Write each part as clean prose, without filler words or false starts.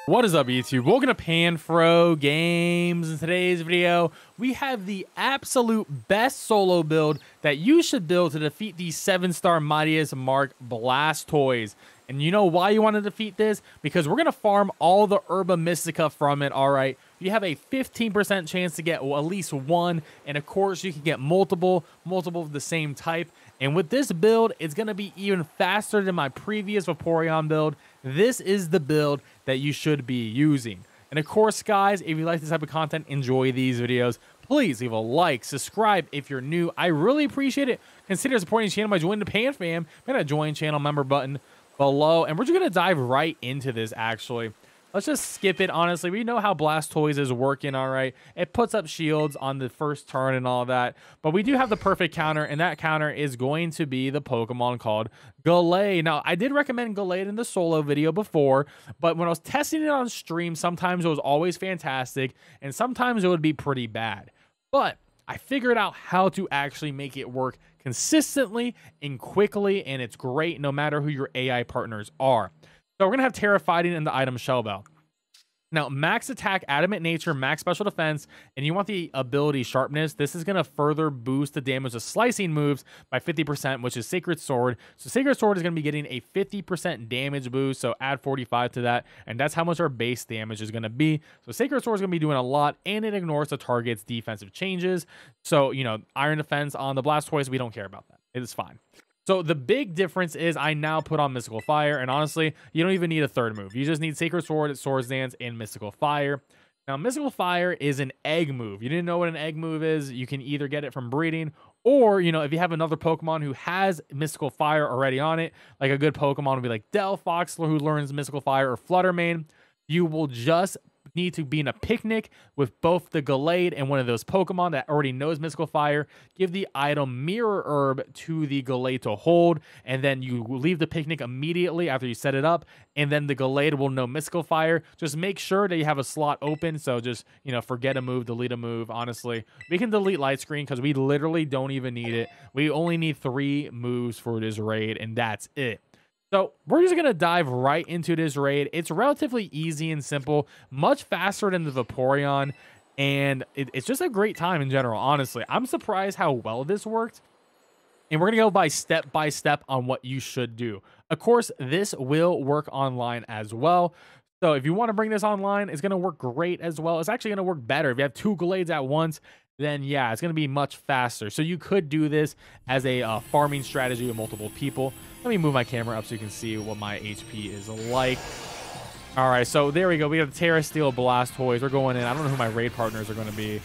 What is up, YouTube? Welcome to Panfro Games. In today's video, we have the absolute best solo build that you should build to defeat the 7-star Mightiest Mark Blastoise. And you know why you want to defeat this? Because we're going to farm all the Herba Mystica from it, alright? You have a 15% chance to get at least one, and of course you can get multiple of the same type. And with this build, it's going to be even faster than my previous Vaporeon build. This is the build that you should be using. And of course, guys, if you like this type of content, enjoy these videos. Please leave a like, subscribe if you're new. I really appreciate it. Consider supporting the channel by joining the Pan Fam. Hit that join channel member button below. And we're just going to dive right into this, actually. Let's just skip it, honestly. We know how Blastoise is working, all right? It puts up shields on the first turn and all that. But we do have the perfect counter, and that counter is going to be the Pokemon called Gallade. Now, I did recommend Gallade in the solo video before, but when I was testing it on stream, sometimes it was always fantastic, and sometimes it would be pretty bad. But I figured out how to actually make it work consistently and quickly, and it's great no matter who your AI partners are. So we're going to have Terra Fighting in the item Shell Bell. Now, max attack, adamant nature, max special defense, and you want the ability sharpness. This is going to further boost the damage of slicing moves by 50%, which is Sacred Sword. So Sacred Sword is going to be getting a 50% damage boost, so add 45 to that, and that's how much our base damage is going to be. So Sacred Sword is going to be doing a lot, and it ignores the target's defensive changes. So, you know, Iron Defense on the Blastoise, we don't care about that. It is fine. So the big difference is I now put on Mystical Fire, and honestly, you don't even need a third move. You just need Sacred Sword, Swords Dance, and Mystical Fire. Now, Mystical Fire is an egg move. You didn't know what an egg move is. You can either get it from breeding, or, you know, if you have another Pokemon who has Mystical Fire already on it, like a good Pokemon would be like Delphox, who learns Mystical Fire, or Fluttermane, you will just need to be in a picnic with both the Gallade and one of those Pokemon that already knows Mystical Fire. Give the item Mirror Herb to the Gallade to hold, and then you leave the picnic immediately after you set it up, and then the Gallade will know Mystical Fire. Just make sure that you have a slot open, so just, you know, forget a move, delete a move. Honestly, we can delete Light Screen because we literally don't even need it. We only need 3 moves for this raid, and that's it. So we're just going to dive right into this raid. It's relatively easy and simple, much faster than the Vaporeon, and it's just a great time in general, honestly. I'm surprised how well this worked, and we're going to go by step on what you should do. Of course, this will work online as well. So if you want to bring this online, it's going to work great as well. It's actually going to work better. If you have 2 Gallades at once, then yeah, it's going to be much faster. So you could do this as a farming strategy with multiple people. Let me move my camera up so you can see what my HP is like. All right, so there we go. We have Terra Steel Blastoise. We're going in. I don't know who my raid partners are going to be.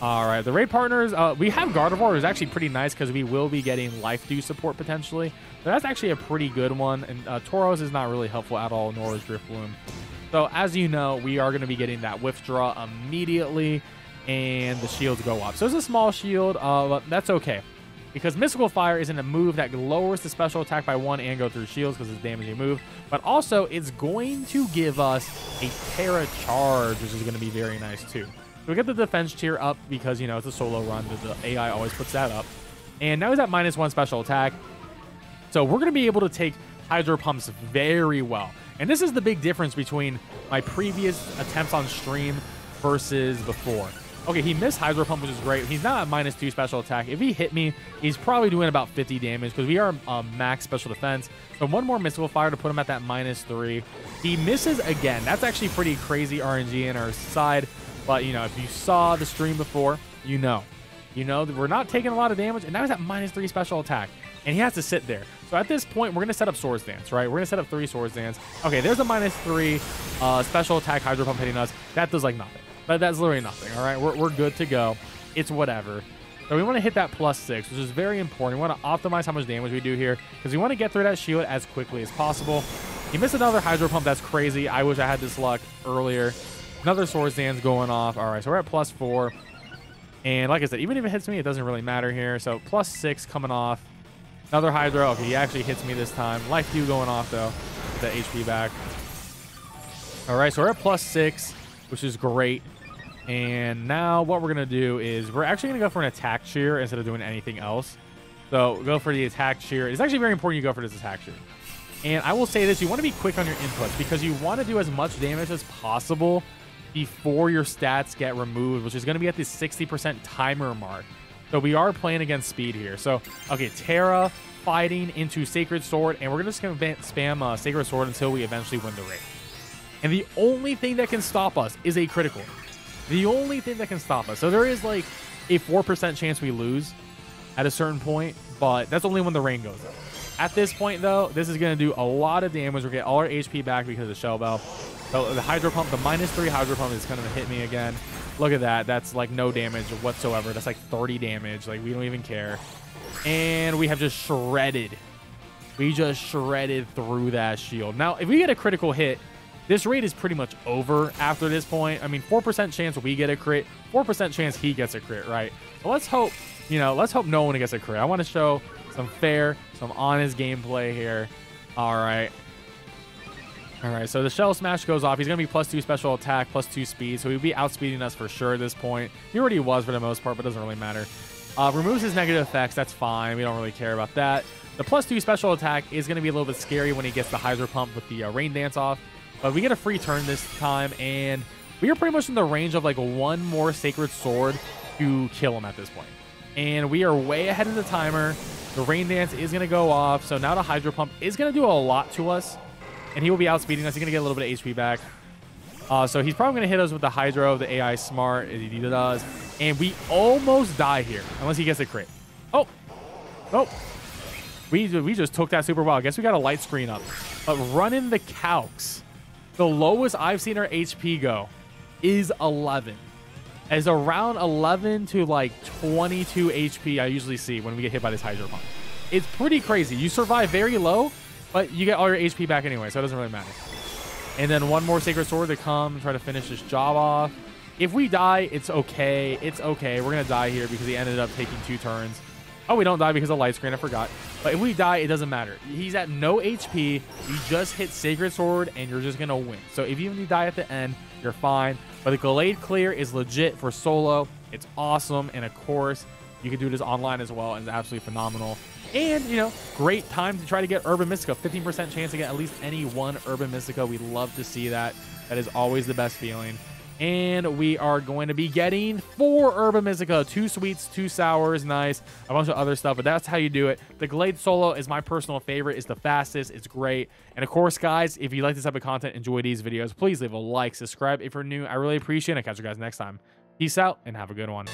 All right, the raid partners, we have Gardevoir, which is actually pretty nice because we will be getting Life Dew support potentially. So that's actually a pretty good one. And Tauros is not really helpful at all, nor is Drifloon. So as you know, we are going to be getting that Withdraw immediately, and the shields go up. So it's a small shield, but that's okay, because Mystical Fire isn't a move that lowers the special attack by 1 and go through shields because it's a damaging move, but also it's going to give us a Terra Charge, which is going to be very nice too. So we get the defense tier up because, you know, it's a solo run, but the AI always puts that up. And now he's at -1 special attack. So we're going to be able to take Hydro Pumps very well. And this is the big difference between my previous attempts on stream versus before. Okay, he missed Hydro Pump, which is great. He's not at -2 special attack. If he hit me, he's probably doing about 50 damage because we are max special defense. So 1 more Mystical Fire to put him at that -3. He misses again. That's actually pretty crazy RNG in our side. But, you know, if you saw the stream before, you know that we're not taking a lot of damage. And now he's at -3 special attack. And he has to sit there. So at this point, we're going to set up Swords Dance, right? We're going to set up 3 Swords Dance. Okay, there's a -3 special attack Hydro Pump hitting us. That does like nothing. But that's literally nothing, all right? We're good to go. It's whatever. So we want to hit that +6, which is very important. We want to optimize how much damage we do here because we want to get through that shield as quickly as possible. He missed another Hydro Pump. That's crazy. I wish I had this luck earlier. Another Swords Dance going off. All right, so we're at +4. And like I said, even if it hits me, it doesn't really matter here. So +6 coming off. Another Hydro. Okay, he actually hits me this time. Life Dew going off, though. Get that HP back. All right, so we're at +6, which is great. And now what we're going to do is we're actually going to go for an Attack Cheer instead of doing anything else. So go for the Attack Cheer. It's actually very important you go for this Attack Cheer. And I will say this, you want to be quick on your inputs because you want to do as much damage as possible before your stats get removed, which is going to be at the 60% timer mark. So we are playing against speed here. So, okay, Terra fighting into Sacred Sword, and we're just going to spam Sacred Sword until we eventually win the raid. And the only thing that can stop us is a critical. The only thing that can stop us. So there is like a 4% chance we lose at a certain point, but that's only when the rain goes up. At this point, though, this is going to do a lot of damage. We're getting all our HP back because of the Shell Bell. So the Hydro Pump, the -3 Hydro Pump is going to hit me again. Look at that. That's like no damage whatsoever. That's like 30 damage. Like, we don't even care. And we have just shredded. We just shredded through that shield. Now, if we get a critical hit, this raid is pretty much over after this point. I mean, 4% chance we get a crit, 4% chance he gets a crit, right? So let's hope, you know, let's hope no one gets a crit. I want to show some fair, some honest gameplay here. All right. All right, so the Shell Smash goes off. He's going to be +2 special attack, +2 speed, so he'll be outspeeding us for sure at this point. He already was for the most part, but it doesn't really matter. Removes his negative effects. That's fine. We don't really care about that. The +2 special attack is going to be a little bit scary when he gets the Hydro Pump with the Rain Dance off. But we get a free turn this time, and we are pretty much in the range of like one more Sacred Sword to kill him at this point. And we are way ahead of the timer. The Rain Dance is going to go off, so now the Hydro Pump is going to do a lot to us. And he will be outspeeding us. He's going to get a little bit of HP back. So he's probably going to hit us with the Hydro, the AI Smart. He does. And we almost die here, unless he gets a crit. Oh. Oh. We just took that super well. I guess we got a light screen up. But running the calcs, the lowest I've seen our HP go is 11. As around 11 to like 22 HP I usually see when we get hit by this Hydro Pump. It's pretty crazy. You survive very low, but you get all your HP back anyway, so it doesn't really matter. And then one more Sacred Sword to come and try to finish this job off. If we die, it's okay. It's okay. We're going to die here because he ended up taking 2 turns. Oh, we don't die because of light screen. I forgot. But if we die, it doesn't matter. He's at no HP. You just hit Sacred Sword, and you're just going to win. So if even you die at the end, you're fine. But the Gallade Clear is legit for solo. It's awesome. And, of course, you can do this online as well, and it's absolutely phenomenal. And, you know, great time to try to get Urban Mystica. 15% chance to get at least any one Urban Mystica. We love to see that. That is always the best feeling. And we are going to be getting 4 Urban Mystica, 2 sweets, 2 sours, nice, a bunch of other stuff, but that's how you do it. The Gallade Solo is my personal favorite. It's the fastest. It's great. And of course, guys, if you like this type of content, enjoy these videos, please leave a like, subscribe if you're new. I really appreciate it. I'll catch you guys next time. Peace out and have a good one.